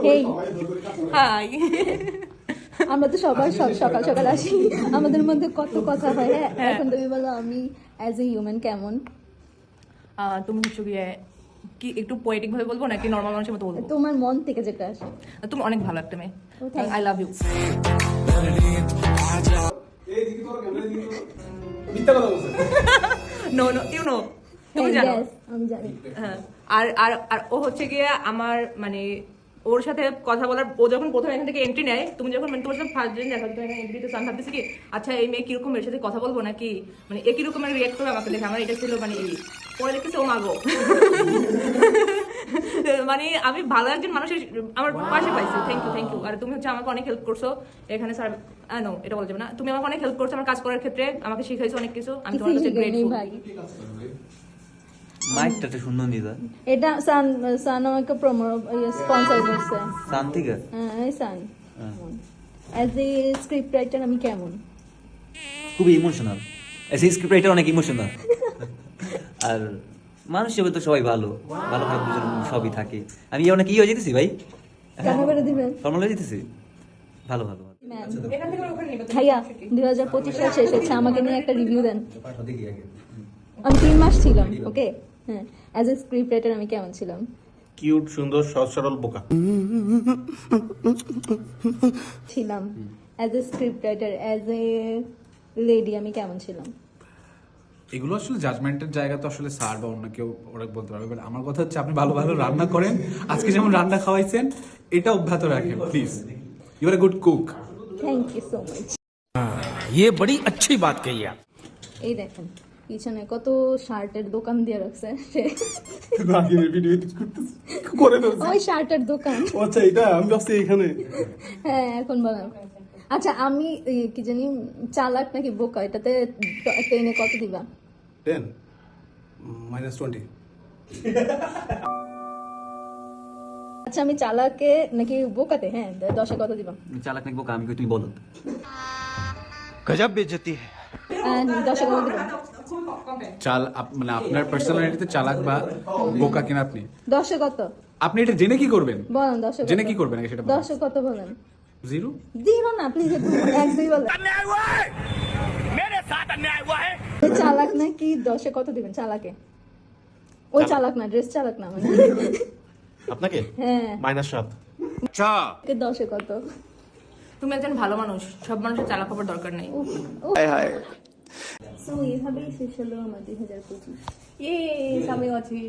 Hey hi. আমরা তো সবাই সকাল সকাল আসি, আমাদের মধ্যে কত কথা হয়। হ্যাঁ, এখন তুমি বলো আমি অ্যাজ এ হিউম্যান কেমন? তুমি হচ্ছে গিয়ে কি একটু পোয়েটিক ভাবে বলবো নাকি নর্মাল মানুষের মতো বলবো? তোমার মন থেকে যেটা আসে। তুমি অনেক ভালো একটা মেয়ে। Oh, thank I you. Love you. No no you know, তুমি জানো। Yes, আমি জানি। হ্যাঁ, আর আর আর ও হচ্ছে গিয়ে আমার মানে ওর সাথে কথা বলার, ও যখন প্রথমে এখান থেকে এন্ট্রি নেয়, তুমি যখন মানে তোমার সাথে ফার্স্ট দিন দেখা, তুমি এখানে এন্ট্রিতে সান ভাবতেছি কি আচ্ছা এই মেয়ে কিরকম, এর সাথে কথা বলবো নাকি মানে একই রকমের রিয়েক্ট করবে আমাকে দেখে, আমার এটা ছিল মানে এই পরে দেখতেছি ও মাগো। মানে আমি ভালো একজন মানুষের আমার পাশে পাইছি। Thank you. আর তুমি হচ্ছে আমাকে অনেক হেল্প করছো এখানে স্যার। নো এটা বলা যাবে না, তুমি আমাকে অনেক হেল্প করছো আমার কাজ করার ক্ষেত্রে, আমাকে শিখাইছো অনেক কিছু, আমি তোমার কাছে কিছুই শিখাইনি গ্রেটফুল। ভাই। মাইকটা একটু সুন্দর নিয়ে যায়। এটা সান আমাকে স্পন্সর করছে। শান থেকে হ্যাঁ, এই সান। অ্যাজ এ স্ক্রিপ্ট রাইটার আমি কেমন? খুবই ইমোশনাল, সেই স্ক্রিপ্ট রাইটার অনেক ইমোশনাল। আর মানুষ হিসেবে তো সবাই ভালো, ভালো খারাপ দুজন সবই থাকে। আমি অনেক হয়ে যেতেছি ভাই, কেন করে দিবেন? ফর্মাল হয়ে যেতেছি। ভালো ভালো ভালো। ম্যাম এখান থেকে ওখানে নিবে। ভাইয়া 2025 সাল শেষ হচ্ছে, আমাকে নিয়ে একটা রিভিউ দেন। আমি 3 মাস ছিলাম, ওকে? হ্যাঁ, অ্যাজ এ স্ক্রিপ্ট রাইটার আমি কেমন ছিলাম? কিউট, সুন্দর, সহজ সরল, বোকা। ছিলাম as a script writer, as a lady আমি কেমন ছিলাম? এগুলো আসলে জাজমেন্টের জায়গা, তো আসলে স্যার বা অন্য কেউ ওরা বলতে পারবে। বাট আমার কথা হচ্ছে আপনি ভালো ভালো রান্না করেন, আজকে যেমন রান্না খাওয়াইছেন এটা অব্যাহত রাখেন please. You are a good cook. Thank you so much. ये बड़ी अच्छी बात कही आप। এই দেখেন পিছনে কত শার্টের দোকান দিয়ে রাখছে সে। ওই শার্টের দোকান। আচ্ছা, এটা আমি ভাবছি এখানে। হ্যাঁ, এখন বলেন। আচ্ছা, আমি কি জানি চালাক নাকি বোকা, এটাতে 10 কত দিবা? 10 -20। আচ্ছা, আমি চালাকে নাকি বোকাতে? হ্যাঁ, 10 কত দিবা? চালাক নাকি বোকা আমি কই, তুমি বলো। गजब बेइज्जती है। 10 কত দিবা? মানে আপনার পার্সোনালিটিতে চালাক বা বোকা কিনা আপনি 10 কত আপনি এটা জেনে কি করবেন? বলেন? 10 জেনে কি করবেন আগে সেটা বলেন। 10 কত বলেন? 0। দিও না প্লিজ, একটু 1-2 বলেন। मेरे साथ अन्याय हुआ है। চালাক নাকি 10 কত দিবেন চালাকে? ওই চালাক না, ড্রেস চালাক না মানে। আপনাকে হ্যাঁ, -7। अच्छा 10 কত? তুমি একজন ভালো মানুষ, সব মানুষের চালাক হবার দরকার নেই। সো এইভাবেই শেষ হলো আমার 2025। ইয়ে, আমিও আছি।